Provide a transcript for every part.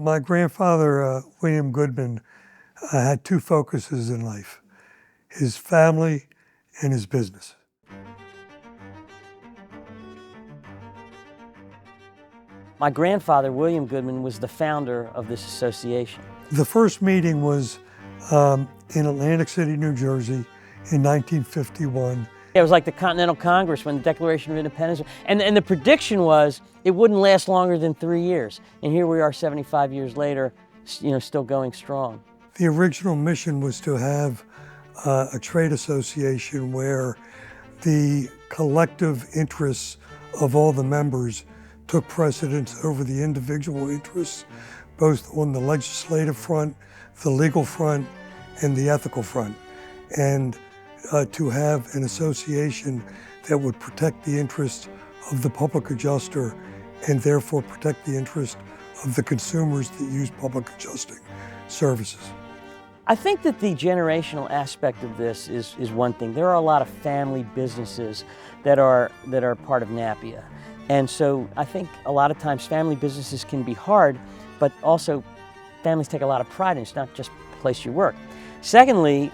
My grandfather, William Goodman, had two focuses in life: his family and his business. My grandfather, William Goodman, was the founder of this association. The first meeting was in Atlantic City, New Jersey in 1951. It was like the Continental Congress when the Declaration of Independence, and the prediction was it wouldn't last longer than 3 years. And here we are 75 years later, still going strong. The original mission was to have a trade association where the collective interests of all the members took precedence over the individual interests, both on the legislative front, the legal front, and the ethical front. And to have an association that would protect the interests of the public adjuster and therefore protect the interest of the consumers that use public adjusting services. I think that the generational aspect of this is one thing. There are a lot of family businesses that are part of Napia. And so I think a lot of times family businesses can be hard, but also families take a lot of pride in it. It's not just the place you work. Secondly,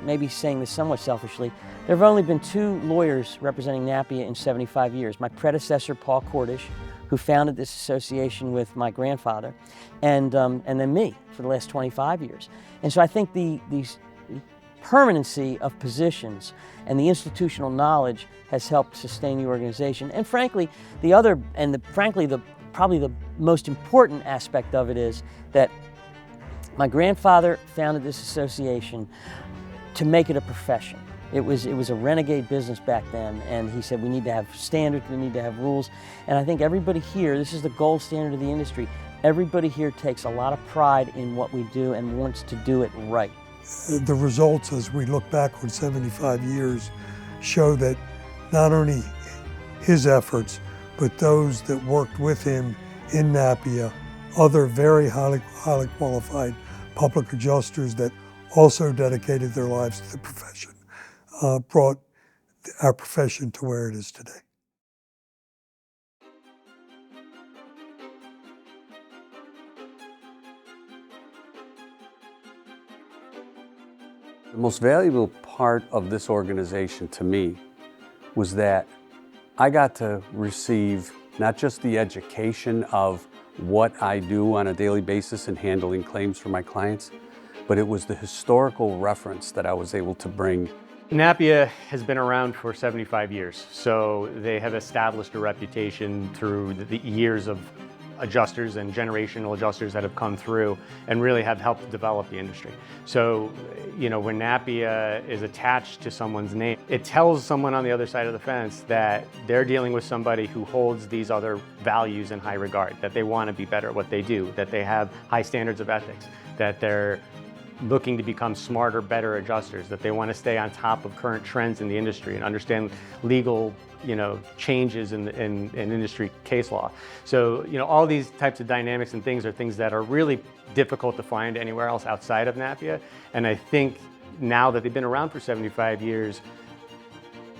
maybe saying this somewhat selfishly, there have only been 2 lawyers representing Napia in 75 years. My predecessor, Paul Cordish, who founded this association with my grandfather, and then me for the last 25 years. And so I think the permanency of positions and the institutional knowledge has helped sustain the organization. And frankly, probably the most important aspect of it is that my grandfather founded this association to make it a profession. It was a renegade business back then, and he said we need to have standards, we need to have rules. And I think everybody here, this is the gold standard of the industry, everybody here takes a lot of pride in what we do and wants to do it right. The results, as we look back on 75 years, show that not only his efforts, but those that worked with him in Napia, other very highly qualified public adjusters that also dedicated their lives to the profession, brought our profession to where it is today. The most valuable part of this organization to me was that I got to receive not just the education of what I do on a daily basis in handling claims for my clients, but it was the historical reference that I was able to bring. Napia has been around for 75 years, so they have established a reputation through the years of adjusters and generational adjusters that have come through and really have helped develop the industry. So, when Napia is attached to someone's name, it tells someone on the other side of the fence that they're dealing with somebody who holds these other values in high regard, that they want to be better at what they do, that they have high standards of ethics, that they're looking to become smarter, better adjusters, that they want to stay on top of current trends in the industry and understand legal changes in industry case law. So, all these types of dynamics and things are things that are really difficult to find anywhere else outside of Napia. And I think now that they've been around for 75 years,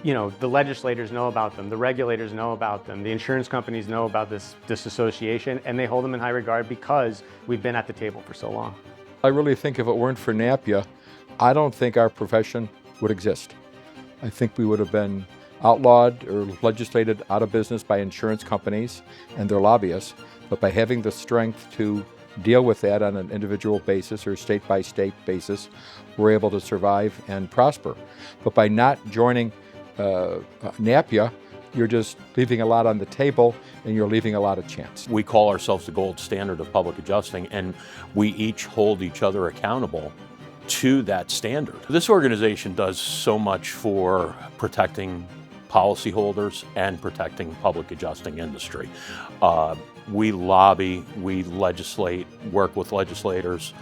the legislators know about them, the regulators know about them, the insurance companies know about this association, and they hold them in high regard because we've been at the table for so long. I really think if it weren't for Napia, I don't think our profession would exist. I think we would have been outlawed or legislated out of business by insurance companies and their lobbyists, but by having the strength to deal with that on an individual basis or state-by-state basis, we're able to survive and prosper. But by not joining Napia, you're just leaving a lot on the table and you're leaving a lot of chance. We call ourselves the gold standard of public adjusting, and we each hold each other accountable to that standard. This organization does so much for protecting policyholders and protecting public adjusting industry. We lobby, we legislate, work with legislators.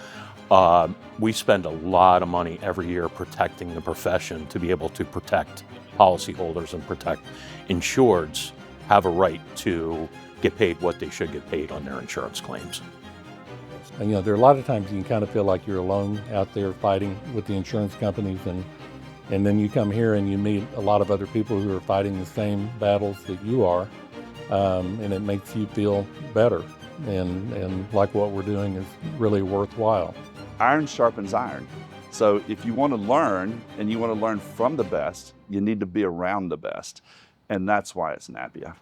We spend a lot of money every year protecting the profession to be able to protect policyholders and protect insureds have a right to get paid what they should get paid on their insurance claims. And, there are a lot of times you can kind of feel like you're alone out there fighting with the insurance companies, and then you come here and you meet a lot of other people who are fighting the same battles that you are, and it makes you feel better. and like what we're doing is really worthwhile. Iron sharpens iron. So if you want to learn and you want to learn from the best, you need to be around the best. And that's why it's Napia.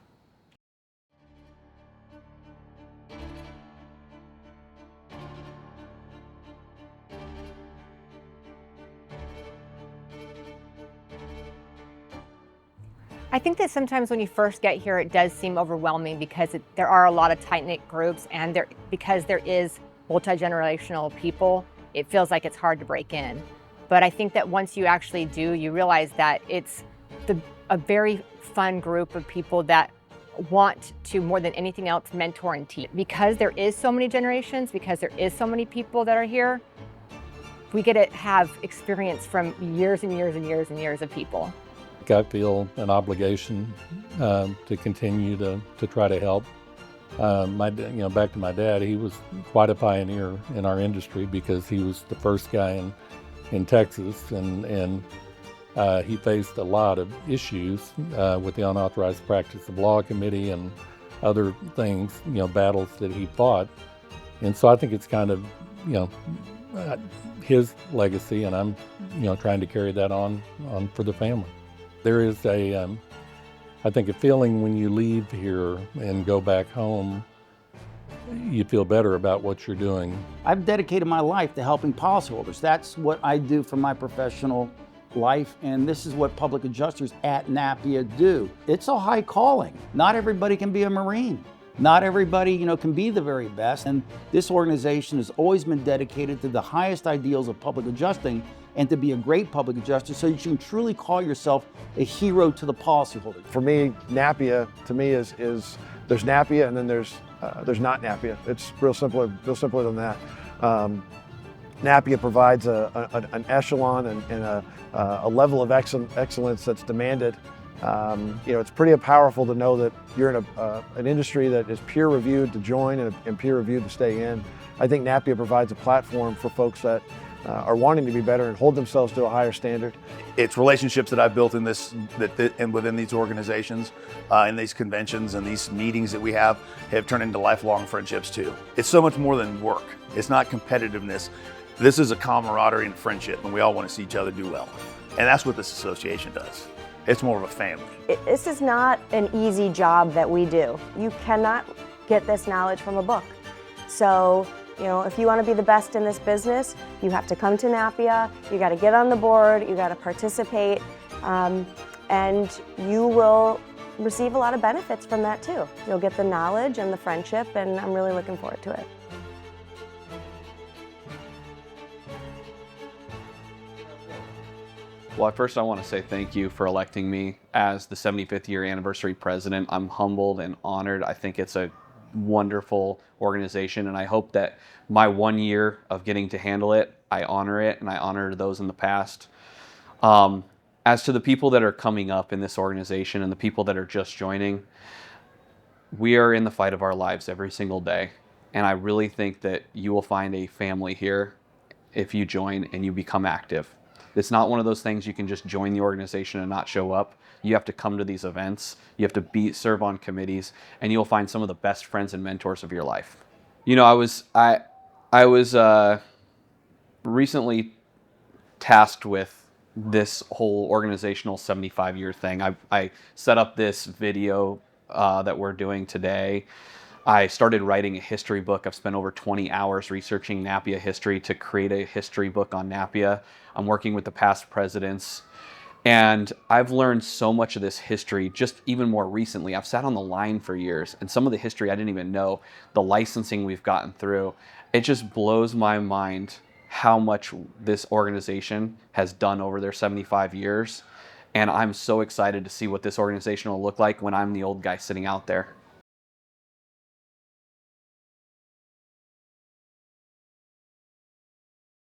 I think that sometimes when you first get here, it does seem overwhelming because there are a lot of tight-knit groups, and because there is multi-generational people, it feels like it's hard to break in. But I think that once you actually do, you realize that it's a very fun group of people that want to, more than anything else, mentor and teach. Because there is so many generations, because there is so many people that are here, we get to have experience from years and years and years and years of people. I feel an obligation to continue to try to help. Back to my dad, he was quite a pioneer in our industry because he was the first guy in Texas, and he faced a lot of issues with the Unauthorized Practice of Law Committee and other things, battles that he fought. And so I think it's kind of, his legacy, and I'm, trying to carry that on for the family. There is I think a feeling when you leave here and go back home, you feel better about what you're doing. I've dedicated my life to helping policyholders. That's what I do for my professional life, and this is what public adjusters at Napia do. It's a high calling. Not everybody can be a Marine. Not everybody, can be the very best, and this organization has always been dedicated to the highest ideals of public adjusting and to be a great public adjuster so you can truly call yourself a hero to the policyholder. For me, Napia, to me, is there's Napia and then there's not Napia. It's real simpler than that. Napia provides an echelon and a level of excellence that's demanded. It's pretty powerful to know that you're in an industry that is peer reviewed to join and peer reviewed to stay in. I think Napia provides a platform for folks that are wanting to be better and hold themselves to a higher standard. It's relationships that I've built in and within these organizations, in these conventions and these meetings that we have turned into lifelong friendships too. It's so much more than work. It's not competitiveness. This is a camaraderie and friendship, and we all want to see each other do well. And that's what this association does. It's more of a family. This is not an easy job that we do. You cannot get this knowledge from a book. So, if you want to be the best in this business, you have to come to Napia, you got to get on the board, you got to participate, and you will receive a lot of benefits from that too. You'll get the knowledge and the friendship, and I'm really looking forward to it. Well, first I want to say thank you for electing me as the 75th year anniversary president. I'm humbled and honored. I think it's a wonderful organization, and I hope that my 1 year of getting to handle it, I honor it, and I honor those in the past. As to the people that are coming up in this organization and the people that are just joining, we are in the fight of our lives every single day, and I really think that you will find a family here if you join and you become active. It's not one of those things you can just join the organization and not show up. You have to come to these events. You have to serve on committees, and you'll find some of the best friends and mentors of your life. I was recently tasked with this whole organizational 75-year thing. I set up this video that we're doing today. I started writing a history book. I've spent over 20 hours researching Napia history to create a history book on Napia. I'm working with the past presidents, and I've learned so much of this history just even more recently. I've sat on the line for years, and some of the history I didn't even know, the licensing we've gotten through. It just blows my mind how much this organization has done over their 75 years, and I'm so excited to see what this organization will look like when I'm the old guy sitting out there.